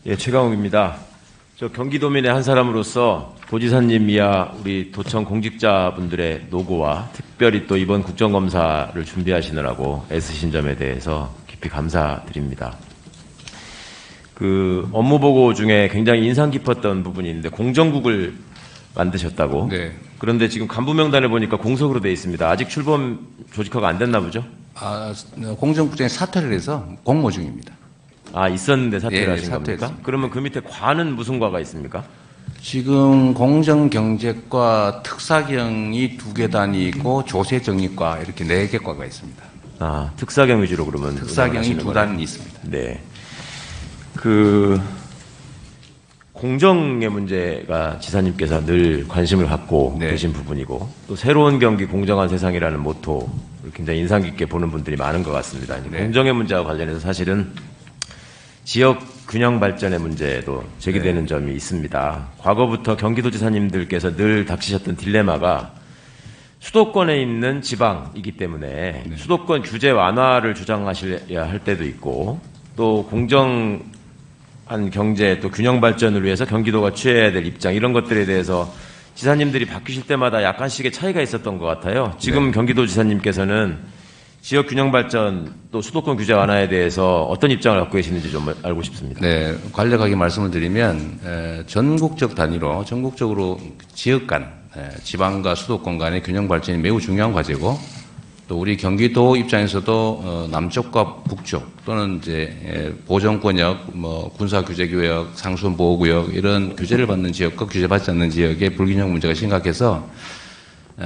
예, 최강욱입니다. 저 경기도민의 한 사람으로서 도지사님 이하 우리 도청 공직자분들의 노고와 특별히 또 이번 국정감사를 준비하시느라고 애쓰신 점에 대해서 깊이 감사드립니다. 그 업무 보고 중에 굉장히 인상 깊었던 부분이 있는데 공정국을 만드셨다고. 네. 그런데 지금 간부 명단을 보니까 공석으로 되어 있습니다. 아직 출범 조직화가 안 됐나 보죠? 공정국장이 사퇴를 해서 공모 중입니다. 아, 있었는데 사퇴를 예, 하신 겁니까? 사퇴했습니다. 그러면 그 밑에 과는 무슨 과가 있습니까? 지금 공정경제과 특사경이 2계단이 있고 조세정리과 이렇게 4개 과가 있습니다. 아, 특사경 위주로 그러면 특사경이 2단이 있습니다. 네. 그 공정의 문제가 지사님께서 늘 관심을 갖고 네. 계신 부분이고 또 새로운 경기 공정한 세상이라는 모토를 굉장히 인상 깊게 보는 분들이 많은 것 같습니다. 이제 네. 공정의 문제와 관련해서 사실은 지역 균형 발전의 문제도 제기되는 점이 있습니다. 과거부터 경기도지사님들께서 늘 닥치셨던 딜레마가 수도권에 있는 지방이기 때문에 수도권 규제 완화를 주장하셔야 할 때도 있고 또 공정한 경제 또 균형 발전을 위해서 경기도가 취해야 될 입장 이런 것들에 대해서 지사님들이 바뀌실 때마다 약간씩의 차이가 있었던 것 같아요. 지금 경기도지사님께서는 지역 균형 발전 또 수도권 규제 완화에 대해서 어떤 입장을 갖고 계시는지 좀 알고 싶습니다. 네, 간략하게 말씀을 드리면 전국적 단위로 전국적으로 지역 간 지방과 수도권 간의 균형 발전이 매우 중요한 과제고 또 우리 경기도 입장에서도 남쪽과 북쪽 또는 이제 보정권역, 뭐 군사 규제 구역, 상수원 보호 구역 이런 규제를 받는 지역과 규제받지 않는 지역의 불균형 문제가 심각해서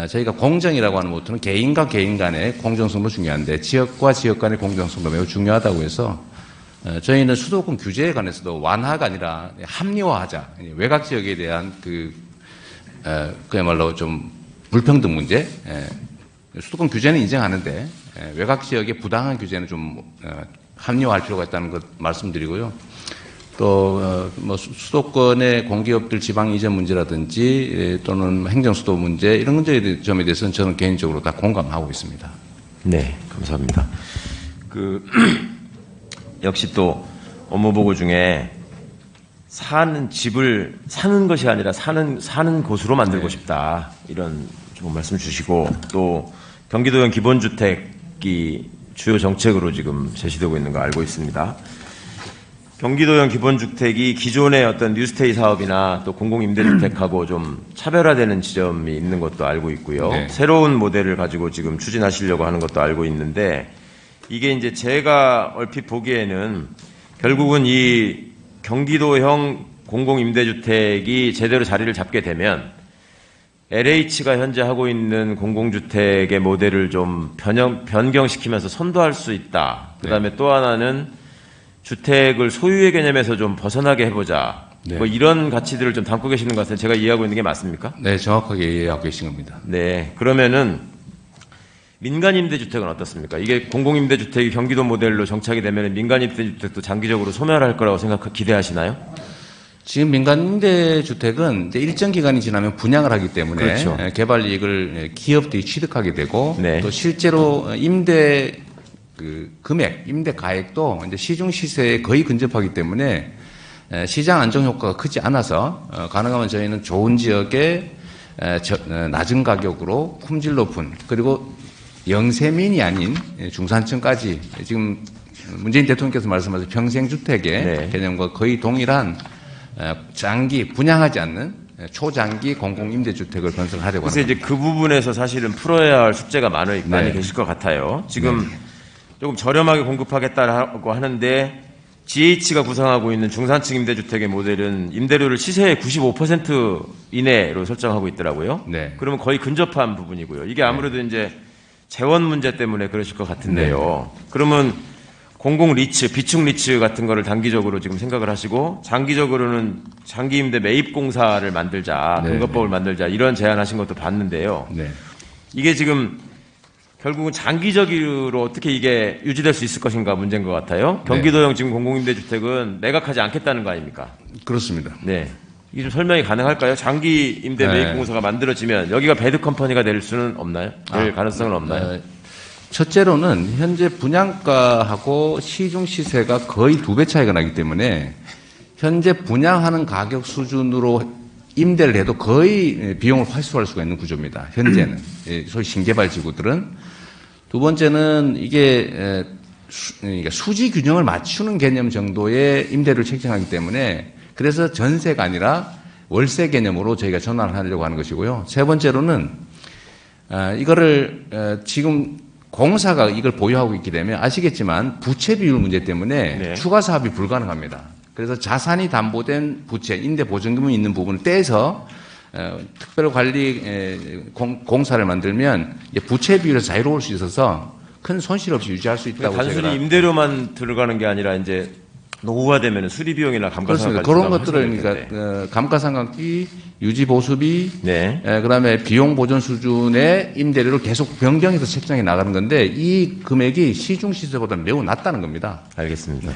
저희가 공정이라고 하는 모토는 개인과 개인 간의 공정성도 중요한데 지역과 지역 간의 공정성도 매우 중요하다고 해서 저희는 수도권 규제에 관해서도 완화가 아니라 합리화하자. 외곽 지역에 대한 그야말로 좀 불평등 문제. 수도권 규제는 인정하는데 외곽 지역의 부당한 규제는 좀 합리화할 필요가 있다는 것 말씀드리고요. 또 뭐 수도권의 공기업들 지방 이전 문제라든지 또는 행정수도 문제 이런 점에 대해서는 저는 개인적으로 다 공감하고 있습니다. 네, 감사합니다. 역시 또 업무 보고 중에 사는 집을 사는 것이 아니라 사는 곳으로 만들고 싶다 이런 좋은 말씀 주시고 또 경기도형 기본주택이 주요 정책으로 지금 제시되고 있는 거 알고 있습니다. 경기도형 기본주택이 기존의 어떤 뉴스테이 사업이나 또 공공임대주택하고 좀 차별화되는 지점이 있는 것도 알고 있고요. 네. 새로운 모델을 가지고 지금 추진하시려고 하는 것도 알고 있는데 이게 이제 제가 얼핏 보기에는 결국은 이 경기도형 공공임대주택이 제대로 자리를 잡게 되면 LH가 현재 하고 있는 공공주택의 모델을 좀 변경시키면서 선도할 수 있다. 그 다음에 또 하나는 주택을 소유의 개념에서 좀 벗어나게 해보자. 네. 뭐 이런 가치들을 좀 담고 계시는 것 같아요. 제가 이해하고 있는 게 맞습니까? 네, 정확하게 이해하고 계신 겁니다. 네. 그러면은 민간임대주택은 어떻습니까? 이게 공공임대주택이 경기도 모델로 정착이 되면 민간임대주택도 장기적으로 소멸할 거라고 기대하시나요? 지금 민간임대주택은 이제 일정 기간이 지나면 분양을 하기 때문에 그렇죠. 개발 이익을 기업들이 취득하게 되고 네. 또 실제로 임대 금액, 임대 가액도 이제 시중 시세에 거의 근접하기 때문에 시장 안정 효과가 크지 않아서 가능하면 저희는 좋은 지역에 낮은 가격으로 품질 높은 그리고 영세민이 아닌 중산층까지 지금 문재인 대통령께서 말씀하신 평생주택의 네. 개념과 거의 동일한 장기 분양하지 않는 초장기 공공임대주택을 건설하려고 그래서 합니다. 이제 그 부분에서 사실은 풀어야 할 숙제가 많이 네. 계실 것 같아요. 지금 조금 저렴하게 공급하겠다고 하는데 GH가 구상하고 있는 중산층 임대주택의 모델은 임대료를 시세의 95% 이내로 설정하고 있더라고요. 네. 그러면 거의 근접한 부분이고요. 이게 아무래도 이제 재원 문제 때문에 그러실 것 같은데요. 그러면 공공 리츠, 비축 리츠 같은 거를 단기적으로 지금 생각을 하시고 장기적으로는 장기 임대 매입 공사를 만들자, 네. 근거법을 만들자 이런 제안하신 것도 봤는데요. 네. 이게 지금 결국은 장기적으로 어떻게 이게 유지될 수 있을 것인가 문제인 것 같아요. 경기도형 지금 공공임대주택은 매각하지 않겠다는 거 아닙니까? 그렇습니다. 네. 이게 좀 설명이 가능할까요? 장기 임대 매입 공사가 만들어지면 여기가 배드 컴퍼니가 될 수는 없나요? 될 가능성은 없나요? 첫째로는 현재 분양가하고 시중 시세가 거의 2배 차이가 나기 때문에 현재 분양하는 가격 수준으로 임대를 해도 거의 비용을 환수할 수가 있는 구조입니다. 현재는. 소위 신개발 지구들은. 두 번째는 이게 그러니까 수지 균형을 맞추는 개념 정도의 임대를 책정하기 때문에 그래서 전세가 아니라 월세 개념으로 저희가 전환을 하려고 하는 것이고요. 세 번째로는 이거를 지금 공사가 이걸 보유하고 있기 때문에 아시겠지만 부채 비율 문제 때문에 네. 추가 사업이 불가능합니다. 그래서 자산이 담보된 부채, 임대 보증금이 있는 부분을 떼서 특별관리 공사를 만들면 부채 비율에서 자유로울 수 있어서 큰 손실 없이 유지할 수 있다고 단순히 제가 임대료만 들어가는 게 아니라 이제 노후가 되면 수리 비용이나 그렇습니다. 감가상각까지 그런 것들을 그러니까 감가상각비, 유지 보수비, 네. 그다음에 비용 보전 수준의 임대료를 계속 변경해서 책정해 나가는 건데 이 금액이 시중 시세보다 매우 낮다는 겁니다. 알겠습니다.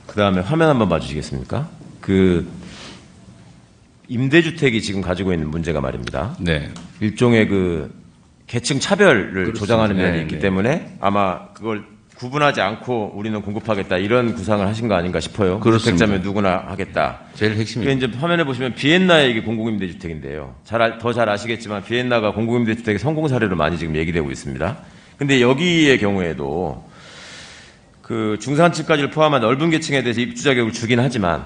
그 다음에 화면 한번 봐주시겠습니까? 그 임대주택이 지금 가지고 있는 문제가 말입니다. 네. 일종의 그 계층 차별을 그렇습니다. 조장하는 면이 네, 있기 네. 때문에 아마 그걸 구분하지 않고 우리는 공급하겠다 이런 구상을 하신 거 아닌가 싶어요. 그렇습니다. 주택자면 누구나 하겠다. 제일 이게 핵심입니다. 이제 화면에 보시면 비엔나의 이게 공공임대주택인데요. 더 잘 아시겠지만 비엔나가 공공임대주택의 성공 사례로 많이 지금 얘기되고 있습니다. 근데 여기의 경우에도 그 중산층까지를 포함한 넓은 계층에 대해서 입주 자격을 주긴 하지만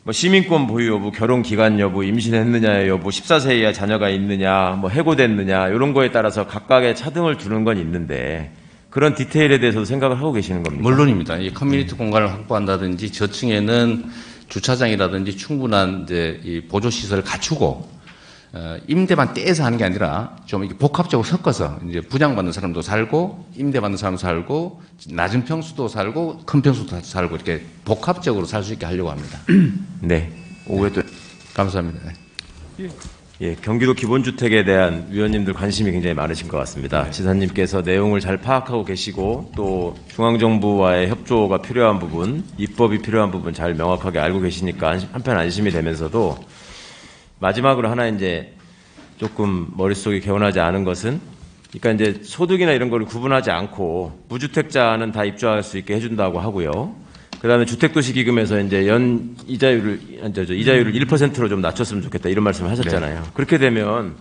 뭐 시민권 보유 여부, 결혼 기간 여부, 임신했느냐의 여부, 14세 이하 자녀가 있느냐, 뭐 해고됐느냐 이런 거에 따라서 각각의 차등을 두는 건 있는데 그런 디테일에 대해서도 생각을 하고 계시는 겁니까? 물론입니다. 이 커뮤니티 공간을 확보한다든지 저층에는 주차장이라든지 충분한 이제 이 보조 시설을 갖추고 임대만 떼서 하는 게 아니라 좀 이렇게 복합적으로 섞어서 이제 분양받는 사람도 살고 임대받는 사람도 살고 낮은 평수도 살고 큰 평수도 살고 이렇게 복합적으로 살 수 있게 하려고 합니다. 네. 오후에 또 감사합니다. 예, 경기도 기본주택에 대한 위원님들 관심이 굉장히 많으신 것 같습니다. 지사님께서 내용을 잘 파악하고 계시고 또 중앙정부와의 협조가 필요한 부분, 입법이 필요한 부분 잘 명확하게 알고 계시니까 한편 안심이 되면서도 마지막으로 하나 이제 조금 머릿속이 개운하지 않은 것은 그러니까 이제 소득이나 이런 걸 구분하지 않고 무주택자는 다 입주할 수 있게 해준다고 하고요. 그다음에 주택도시기금에서 이제 연 이자율을 1%로 좀 낮췄으면 좋겠다 이런 말씀을 하셨잖아요. 네. 그렇게 되면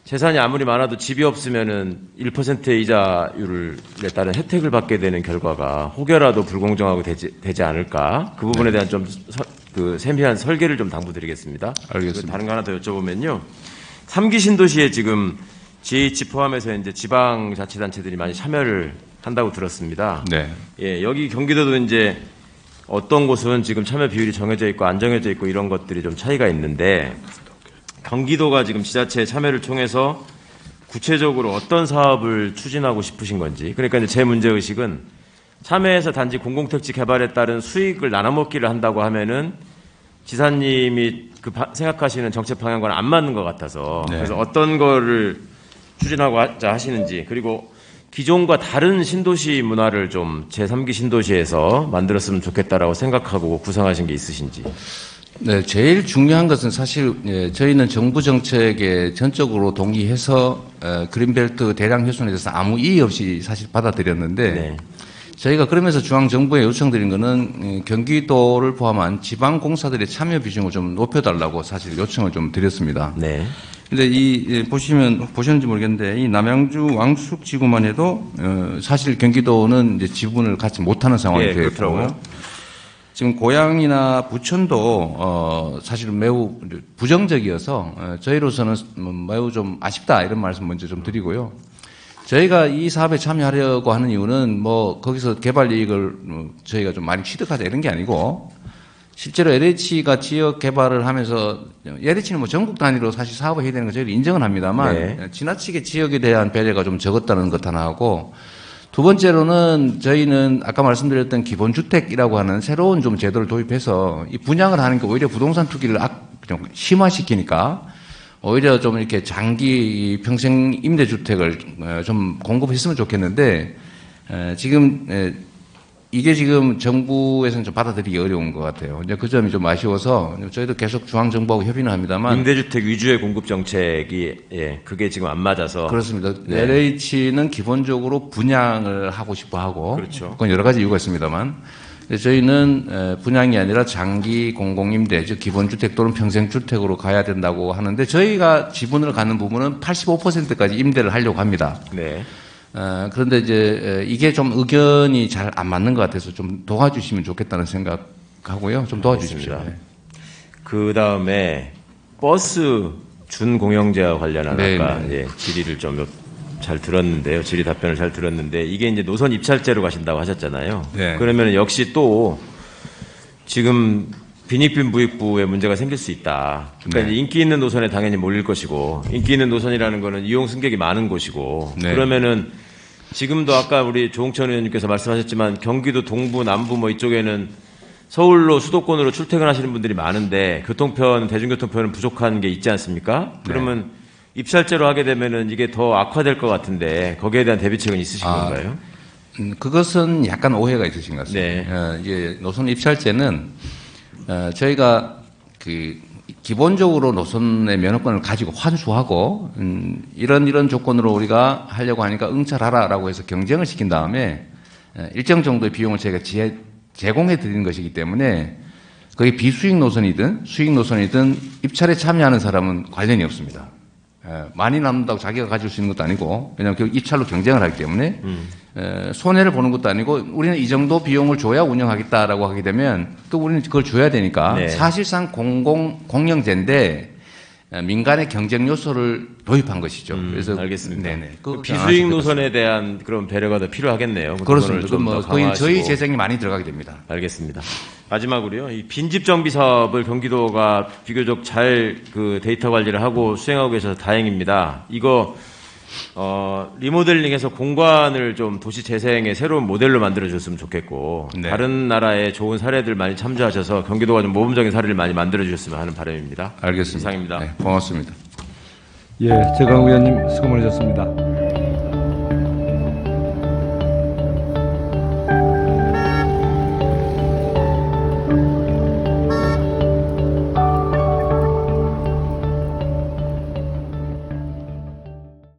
재산이 아무리 많아도 집이 없으면은 1%의 이자율에 따른 혜택을 받게 되는 결과가 혹여라도 불공정하고 되지 않을까 그 부분에 대한 좀 그 세밀한 설계를 좀 당부드리겠습니다. 알겠습니다. 다른 거 하나 더 여쭤보면요. 3기 신도시에 지금 GH 포함해서 이제 지방자치단체들이 많이 참여를 한다고 들었습니다. 네. 예, 여기 경기도도 이제 어떤 곳은 지금 참여 비율이 정해져 있고 안 정해져 있고 이런 것들이 좀 차이가 있는데 경기도가 지금 지자체의 참여를 통해서 구체적으로 어떤 사업을 추진하고 싶으신 건지 그러니까 이제 제 문제의식은 참여해서 단지 공공택지 개발에 따른 수익을 나눠먹기를 한다고 하면은 지사님이 생각하시는 정책 방향과는 안 맞는 것 같아서 네. 그래서 어떤 거를 추진하고자 하시는지 그리고 기존과 다른 신도시 문화를 좀 제3기 신도시에서 만들었으면 좋겠다라고 생각하고 구상하신 게 있으신지. 네, 제일 중요한 것은 사실 저희는 정부 정책에 전적으로 동의해서 그린벨트 대량 훼손에 대해서 아무 이의 없이 사실 받아들였는데 네. 저희가 그러면서 중앙정부에 요청드린 거는 경기도를 포함한 지방공사들의 참여 비중을 좀 높여달라고 사실 요청을 좀 드렸습니다. 네. 근데 보셨는지 모르겠는데 이 남양주 왕숙지구만 해도 사실 경기도는 이제 지분을 갖지 못하는 상황이 예, 되어 그렇더라고요. 있고 지금 고양이나 부천도 사실은 매우 부정적이어서 저희로서는 매우 좀 아쉽다 이런 말씀 먼저 좀 드리고요. 저희가 이 사업에 참여하려고 하는 이유는 뭐 거기서 개발 이익을 저희가 좀 많이 취득하자 이런 게 아니고 실제로 LH가 지역 개발을 하면서 LH는 뭐 전국 단위로 사실 사업을 해야 되는 거 저희도 인정은 합니다만 네. 지나치게 지역에 대한 배려가 좀 적었다는 것 하나 하고 두 번째로는 저희는 아까 말씀드렸던 기본주택이라고 하는 새로운 좀 제도를 도입해서 이 분양을 하는 게 오히려 부동산 투기를 좀 심화시키니까 오히려 좀 이렇게 장기 평생 임대주택을 좀 공급했으면 좋겠는데 지금 이게 지금 정부에서는 좀 받아들이기 어려운 것 같아요. 이제 그 점이 좀 아쉬워서 저희도 계속 중앙정부하고 협의는 합니다만 임대주택 위주의 공급 정책이 예, 그게 지금 안 맞아서 그렇습니다. 네. LH는 기본적으로 분양을 하고 싶어 하고 그렇죠. 그건 여러 가지 이유가 있습니다만 저희는 분양이 아니라 장기 공공임대, 즉 기본주택 또는 평생주택으로 가야 된다고 하는데 저희가 지분을 갖는 부분은 85%까지 임대를 하려고 합니다. 네. 그런데 이제 이게 좀 의견이 잘 안 맞는 것 같아서 좀 도와주시면 좋겠다는 생각하고요. 좀 도와주십시오. 알겠습니다. 그 다음에 버스 준공영제와 관련한 네, 아까 네. 이제 질의를 좀 잘 들었는데요. 질의 답변을 잘 들었는데 이게 이제 노선 입찰제로 가신다고 하셨잖아요. 네. 그러면 역시 또 지금 빈익빈 부익부에 문제가 생길 수 있다. 그러니까 네. 이제 인기 있는 노선에 당연히 몰릴 것이고 인기 있는 노선이라는 거는 이용 승객이 많은 곳이고 네. 그러면은 지금도 아까 우리 조홍천 의원님께서 말씀하셨지만 경기도 동부 남부 뭐 이쪽에는 서울로 수도권으로 출퇴근하시는 분들이 많은데 대중교통편은 부족한 게 있지 않습니까? 그러면 입찰제로 하게 되면은 이게 더 악화될 것 같은데 거기에 대한 대비책은 있으신 건가요? 그것은 약간 오해가 있으신 것 같습니다. 네. 이제 노선 입찰제는 저희가 그 기본적으로 노선의 면허권을 가지고 환수하고 이런 조건으로 우리가 하려고 하니까 응찰하라라고 해서 경쟁을 시킨 다음에 일정 정도의 비용을 저희가 제공해 드리는 것이기 때문에 그게 비수익 노선이든 수익 노선이든 입찰에 참여하는 사람은 관련이 없습니다. 많이 남는다고 자기가 가질 수 있는 것도 아니고 왜냐하면 그 입찰로 경쟁을 하기 때문에 손해를 보는 것도 아니고 우리는 이 정도 비용을 줘야 운영하겠다라고 하게 되면 또 우리는 그걸 줘야 되니까 네. 사실상 공영제인데 민간의 경쟁 요소를 도입한 것이죠. 그래서 알겠습니다. 네네. 그 비수익 노선에 대한 그런 배려가 더 필요하겠네요. 그 그렇습니다. 부분을 뭐 좀더 거의 강화하시고. 저희 재정이 많이 들어가게 됩니다. 알겠습니다. 마지막으로요. 이 빈집 정비 사업을 경기도가 비교적 잘 그 데이터 관리를 하고 수행하고 계셔서 다행입니다. 이거 리모델링해서 공간을 좀 도시 재생의 새로운 모델로 만들어 주셨으면 좋겠고 네. 다른 나라의 좋은 사례들 많이 참조하셔서 경기도가 좀 모범적인 사례를 많이 만들어 주셨으면 하는 바람입니다. 알겠습니다. 이상입니다. 네, 고맙습니다. 예, 최강 의원님 수고 많으셨습니다.